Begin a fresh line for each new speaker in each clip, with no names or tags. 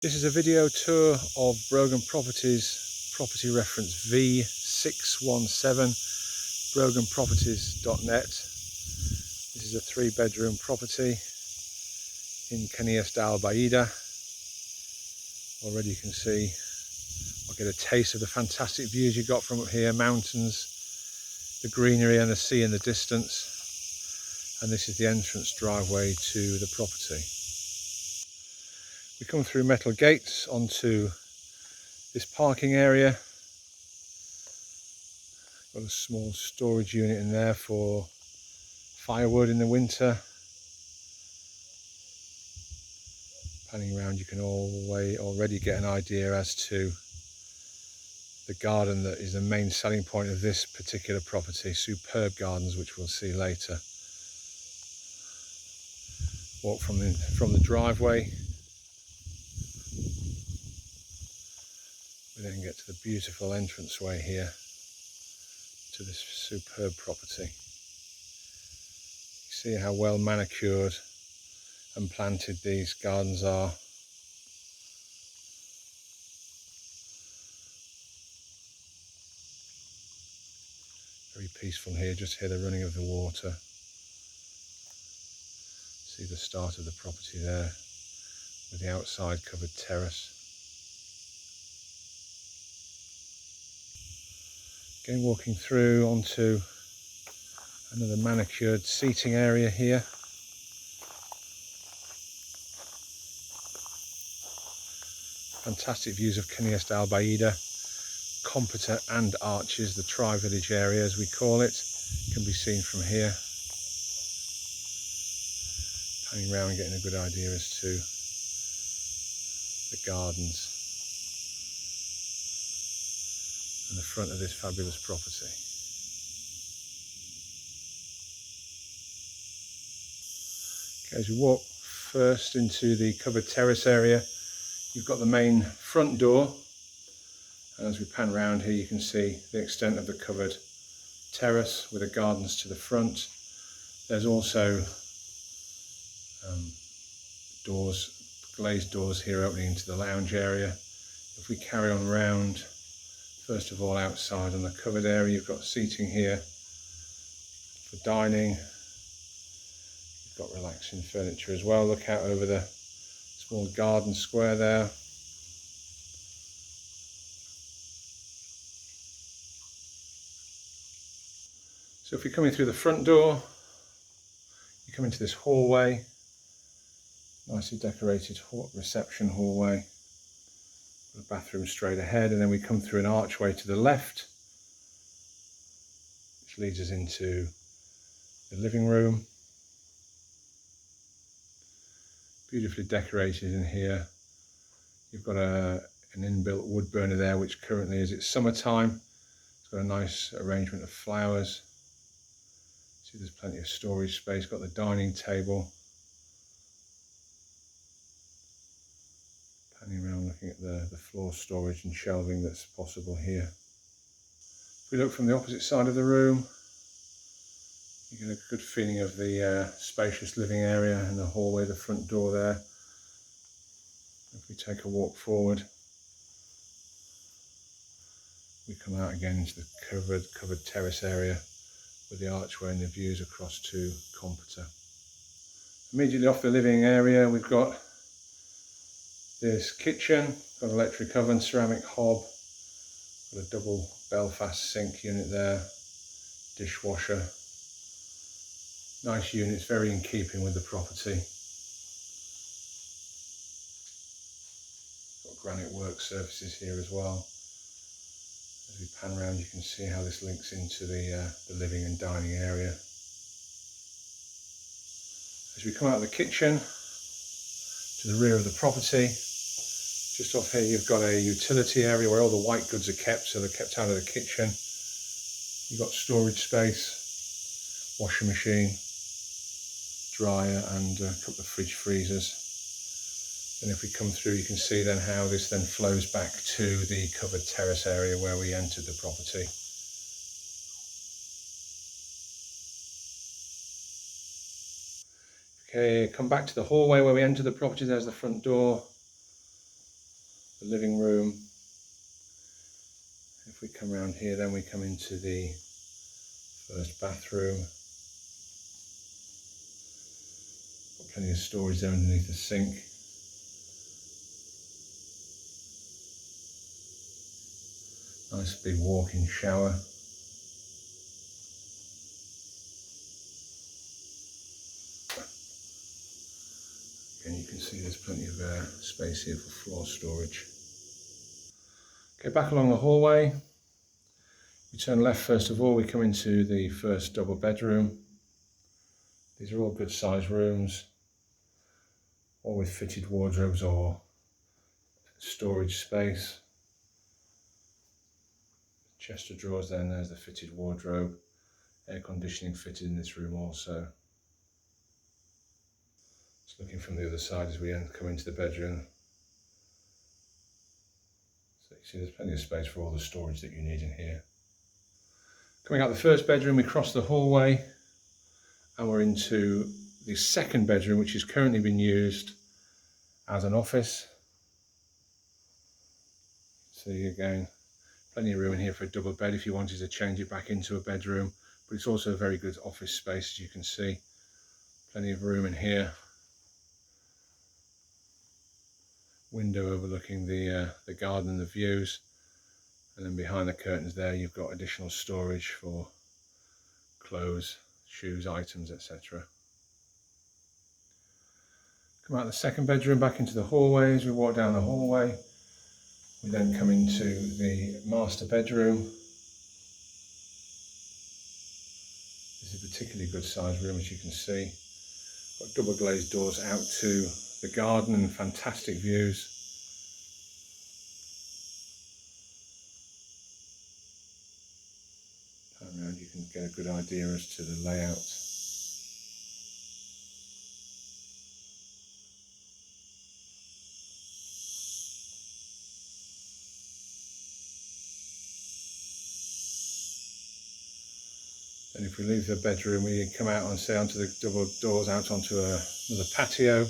This is a video tour of Brogan Properties, property reference V617, broganproperties.net. This is a 3-bedroom property in Terrace Al Baida. Already you can see, I'll get a taste of the fantastic views you got from up here, mountains, the greenery and the sea in the distance. And this is the entrance driveway to the property. We come through metal gates onto this parking area. Got a small storage unit in there for firewood in the winter. Panning around, you can already get an idea as to the garden that is the main selling point of this particular property. Superb gardens, which we'll see later. Walk from the driveway. We then get to the beautiful entranceway here to this superb property. You see how well manicured and planted these gardens are. Very peaceful here, just hear the running of the water. See the start of the property there with the outside covered terrace. Again, walking through onto another manicured seating area here. Fantastic views of Terrace Al Baida, Computer and Arches, the tri-village area as we call it, can be seen from here. Panning around, getting a good idea as to the gardens and the front of this fabulous property. Okay, as we walk first into the covered terrace area, you've got the main front door, and as we pan around here you can see the extent of the covered terrace with the gardens to the front. There's also glazed doors here opening into the lounge area. If we carry on round, first of all outside on the covered area, you've got seating here for dining. You've got relaxing furniture as well. Look out over the small garden square there. So if we come in through the front door, you come into this hallway, nicely decorated reception hallway. The bathroom straight ahead, and then we come through an archway to the left, which leads us into the living room. Beautifully decorated in here. You've got an inbuilt wood burner there, which currently, as it's summertime, it's got a nice arrangement of flowers. See, there's plenty of storage space. Got the dining table. Panning around, looking at the floor storage and shelving that's possible here. If we look from the opposite side of the room, you get a good feeling of the spacious living area and the hallway, the front door there. If we take a walk forward, we come out again into the covered terrace area with the archway and the views across to Computer. Immediately off the living area, we've got this kitchen, got electric oven, ceramic hob, got a double Belfast sink unit there, dishwasher. Nice units, very in keeping with the property. Got granite work surfaces here as well. As we pan around, you can see how this links into the living and dining area. As we come out of the kitchen to the rear of the property, just off here you've got a utility area where all the white goods are kept, so they're kept out of the kitchen. You've got storage space, washing machine, dryer and a couple of fridge freezers. And if we come through, you can see then how this then flows back to the covered terrace area where we entered the property. Okay, come back to the hallway where we entered the property. There's the front door. the living room. If we come around here, then we come into the first bathroom. Got plenty of storage there underneath the sink. Nice big walk-in shower. Again, you can see there's plenty of space here for floor storage. Okay, back along the hallway. We turn left first of all, we come into the first double bedroom. These are all good sized rooms, all with fitted wardrobes or storage space. Chest of drawers then, there's the fitted wardrobe. Air conditioning fitted in this room also. Just looking from the other side as we come into the bedroom. So you see there's plenty of space for all the storage that you need in here. Coming out the first bedroom, we cross the hallway and we're into the second bedroom, which is currently being used as an office. See again, plenty of room in here for a double bed if you wanted to change it back into a bedroom, but it's also a very good office space, as you can see. Plenty of room in here. Window overlooking the garden and the views, and then behind the curtains there you've got additional storage for clothes, shoes, items, etc. Come out the second bedroom, back into the hallway. As we walk down the hallway, we then come into the master bedroom. This is a particularly good sized room, as you can see. Got double glazed doors out to the garden and fantastic views. Turn around, you can get a good idea as to the layout. And if we leave the bedroom, we come out and say onto the double doors out onto another patio.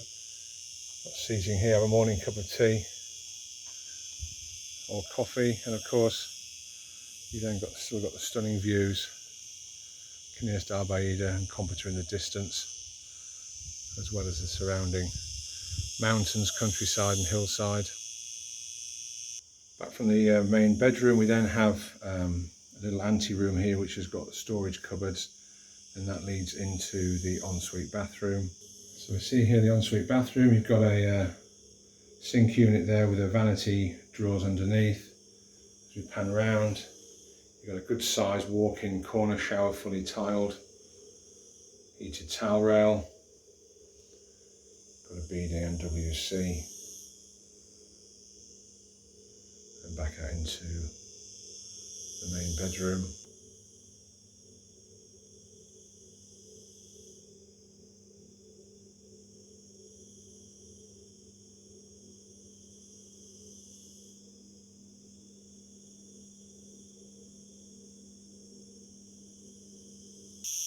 Got seating here, have a morning cup of tea or coffee, and of course you then still got the stunning views, Canias de Albaida and Competa in the distance, as well as the surrounding mountains, countryside and hillside. Back from the main bedroom, we then have a little ante-room here which has got storage cupboards, and that leads into the ensuite bathroom. So we see here the ensuite bathroom. You've got a sink unit there with a vanity drawers underneath. As we pan around, you've got a good sized walk-in corner shower, fully tiled, heated towel rail, got a bidet and WC, and back out into the main bedroom.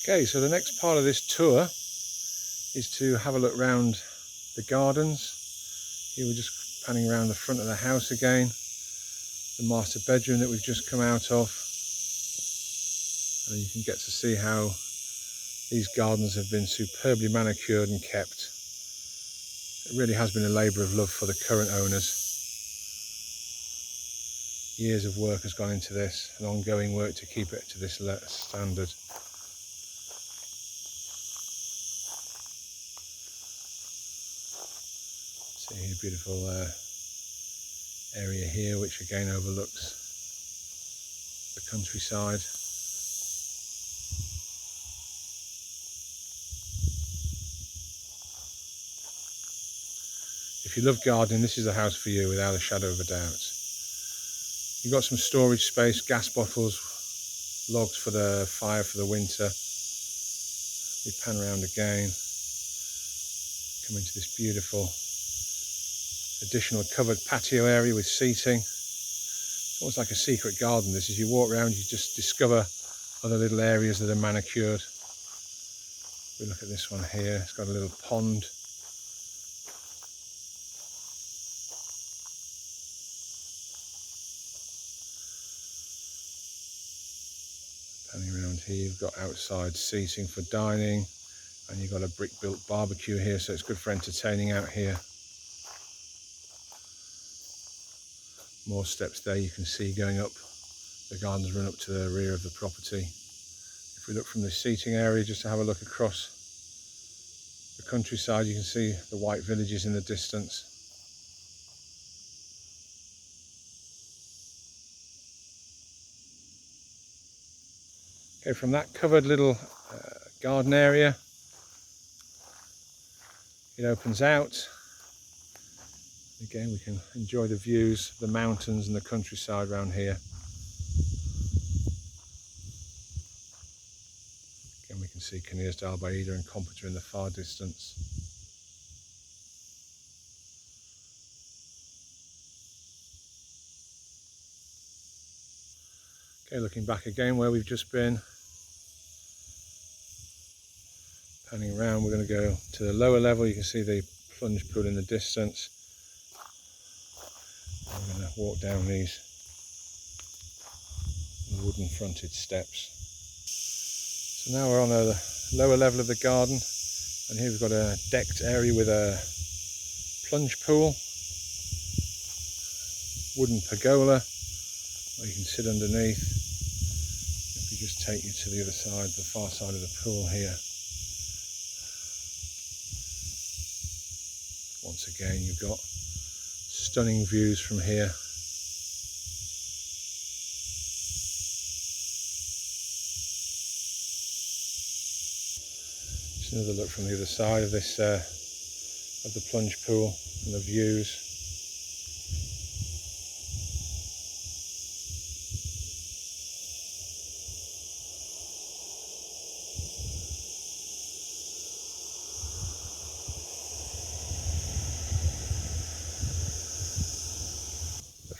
Okay, so the next part of this tour is to have a look round the gardens. Here we're just panning around the front of the house again, the master bedroom that we've just come out of, and you can get to see how these gardens have been superbly manicured and kept. It really has been a labour of love for the current owners. Years of work has gone into this, and ongoing work to keep it to this standard. See a beautiful area here, which again overlooks the countryside. If you love gardening, this is the house for you without a shadow of a doubt. You've got some storage space, gas bottles, logs for the fire for the winter. We pan around again, come into this beautiful additional covered patio area with seating. It's almost like a secret garden. This, as you walk around, you just discover other little areas that are manicured. We look at this one here, it's got a little pond. here you've got outside seating for dining, and you've got a brick built barbecue here, so it's good for entertaining out here. More steps there you can see going up. The gardens run up to the rear of the property. If we look from the seating area, just to have a look across the countryside, you can see the white villages in the distance. Okay, from that covered little garden area, it opens out. Again, we can enjoy the views, the mountains and the countryside around here. Again, we can see Caniers d'Albaida and Competa in the far distance. Okay, looking back again where we've just been. Panning around, we're going to go to the lower level. You can see the plunge pool in the distance. We're going to walk down these wooden fronted steps. So now we're on the lower level of the garden, and here we've got a decked area with a plunge pool, wooden pergola where you can sit underneath. If we just take you to the other side, the far side of the pool here. Once again, you've got stunning views from here. Just another look from the other side of this of the plunge pool and the views.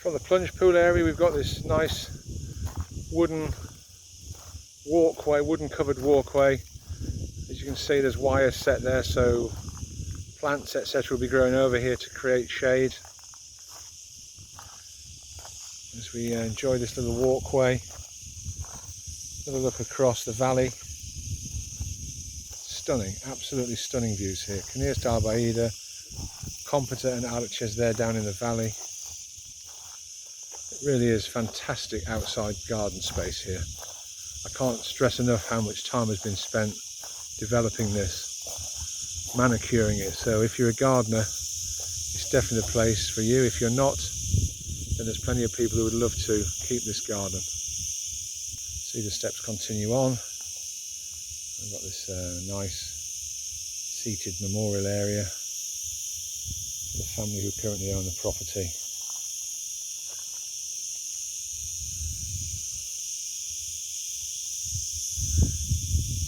From the plunge pool area, we've got this nice wooden walkway, wooden covered walkway. As you can see, there's wires set there, so plants etc. will be growing over here to create shade. As we enjoy this little walkway, another look across the valley. Stunning, absolutely stunning views here. Caniers d'Albaida, Competa and Arches there down in the valley. It really is fantastic outside garden space here. I can't stress enough how much time has been spent developing this, manicuring it. So if you're a gardener, it's definitely the place for you. If you're not, then there's plenty of people who would love to keep this garden. See the steps continue on. I've got this nice seated memorial area for the family who currently own the property.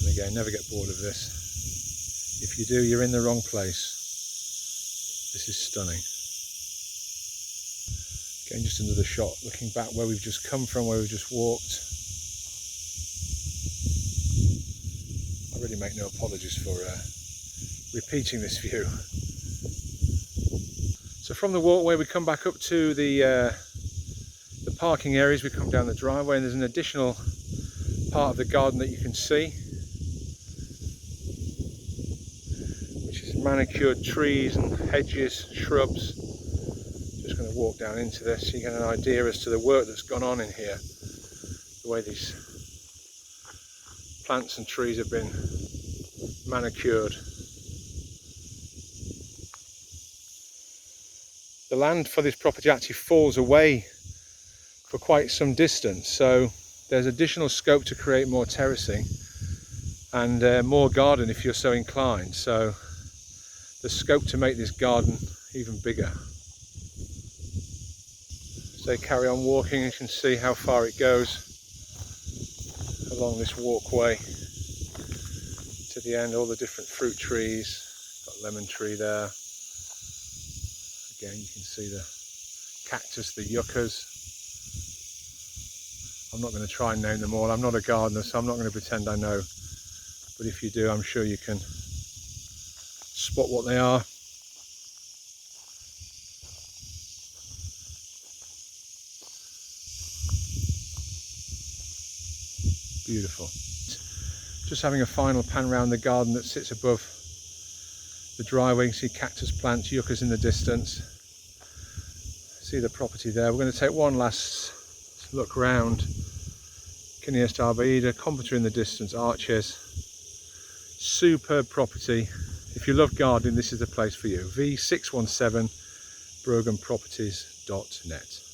And again, never get bored of this. If you do, you're in the wrong place. This is stunning. Again, just another shot looking back where we've just come from, where we've just walked. I really make no apologies for repeating this view. So from the walkway we come back up to the parking areas. We come down the driveway and there's an additional part of the garden that you can see, which is manicured trees and hedges, shrubs. Just going to walk down into this so you get an idea as to the work that's gone on in here, the way these plants and trees have been manicured. The land for this property actually falls away for quite some distance, so there's additional scope to create more terracing and more garden if you're so inclined. So there's scope to make this garden even bigger. So carry on walking, you can see how far it goes along this walkway to the end. All the different fruit trees, got lemon tree there. Again, you can see the cactus, the yuccas. I'm not going to try and name them all. I'm not a gardener, so I'm not going to pretend I know. But if you do, I'm sure you can spot what they are. Beautiful. Just having a final pan around the garden that sits above the driveway. You can see cactus plants, yuccas in the distance. See the property there. We're going to take one last look round. Kinniest Arboida, Competer in the distance, arches. Superb property. If you love gardening, this is the place for you. V617 broganproperties.net.